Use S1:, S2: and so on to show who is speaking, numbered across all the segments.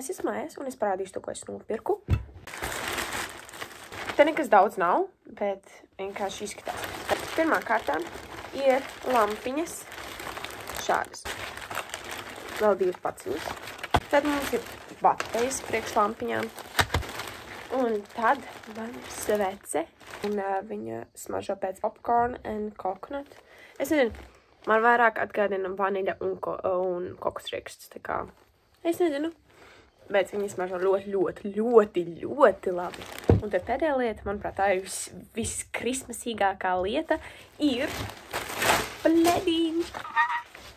S1: es esmu mājās un es parādīšu to, ko es nopirku. Te nekas daudz nav, bet vienkārši izskatās. Pirmā kārtā ir lampiņas šādas. Vēl 2 paciņas. Tad mums ir baterijas priekš lampiņām. Un tad man svece. Un viņa smaržo pēc popcorn and coconut. Es nezinu, man vairāk atgādina vaniļa un kokosrieksts. Tā kā, es nezinu. Bet viņi smaržo ļoti labi. Un tad pēdējā lieta, manuprāt, tā ir viskrismasīgākā lieta, ir pledīns.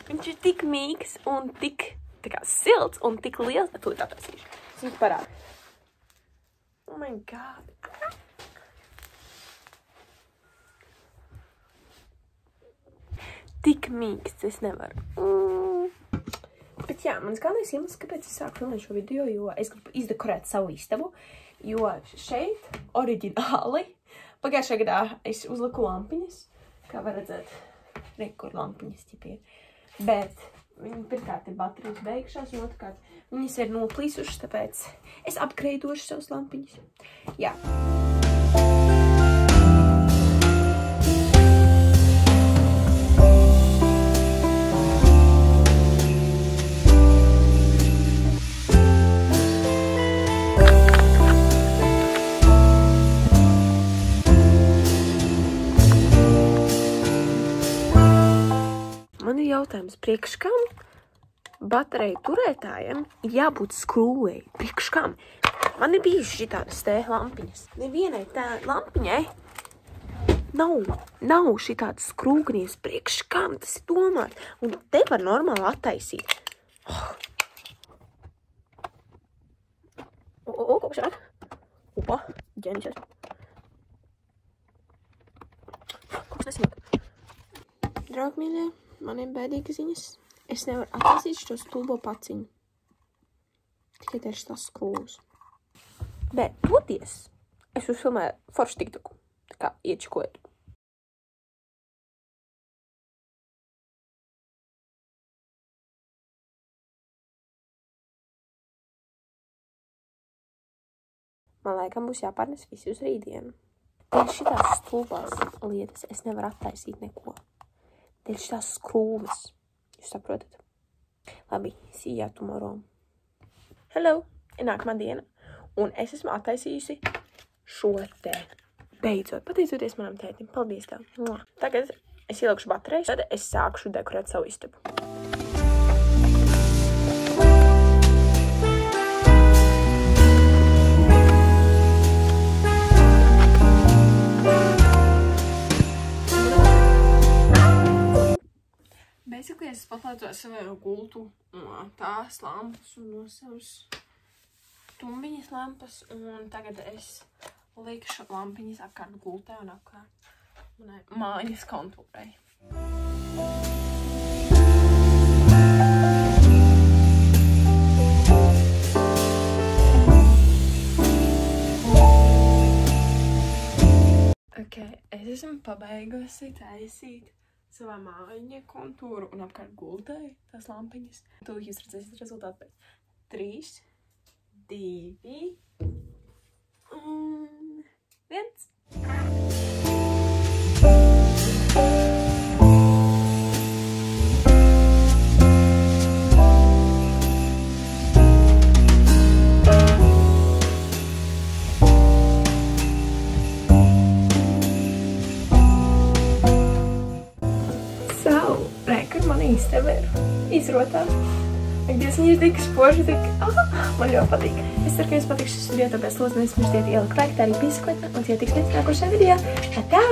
S1: Viņš ir tik mīgs un tik silts un tik liels. Tūlīt atrasīšu. Es jums parādu. Oh my god. Tik mīgs, es nevaru. Bet jā, mans galvenais iemesls, kāpēc es sāku filmēt šo video, jo es gribu izdekorēt savu istabu, jo šeit oriģināli pagājušajā gadā es uzliku lampiņas, kā var redzēt, kur lampiņas ķipi ir, bet viņi pirmkārt ir baterijas beigšās, un otrkārt viņas ir noplīsušas, tāpēc es upgradeošu savus lampiņas. Jā. Man ir jautājums, priekš kam bateriju turētājiem jābūt skrūvēji? Priekš kam? Man ir bijuši šitādas te lampiņas. Nevienai tā lampiņai nav šitādas skrūgnies. Priekš kam tas ir domāt? Un te var normāli attaisīt. Kaut kas šādi. Opa, ģenišas. Kaut kas nesanāk. Draugmīļie. Man ir bēdīgas ziņas. Es nevaru attaisīt šo stulbo paciņu. Tikai tieši tās skrūvas. Bet toties es uzfilmēju foršu tiktoku. Tā kā iečikojot. Man laikam būs jāpārnes visi uz rītdienu. Tieši šitās stulbās lietas es nevaru attaisīt neko. Dēļ šitās skrūves. Jūs saprotat? Labi, see ya tomorrow. Hello! Ir nākamā diena. Un es esmu attaisījusi šo te. Beidzot, pateicoties manam tētim. Paldies tev. Tagad es ielikšu baterijas, tad es sākšu dekorēt savu istabu. Basically, es paplētoju savu gultu no tās lampas un no savas tumbiņas lampas, un tagad es likšu lampiņas apkārt gultē un apkārt manai mājas kontūrai. Ok, es esmu pabeigusi taisīt savā mājiņa kontūru un apkārt gultai tās lampiņas. Tūlīt jūs redzēsiet rezultātu pēc 3, 2 un 1. Istaba ir izrotā. Dievs, viņa ir tik spoža, man ļoti patīk. Es ceru, ka jums patiks šis video, tāpēc lūdzu neaizmirstiet ielikt laiku, tā arī pisakotu, un tiksimies nākošajā video. Atā!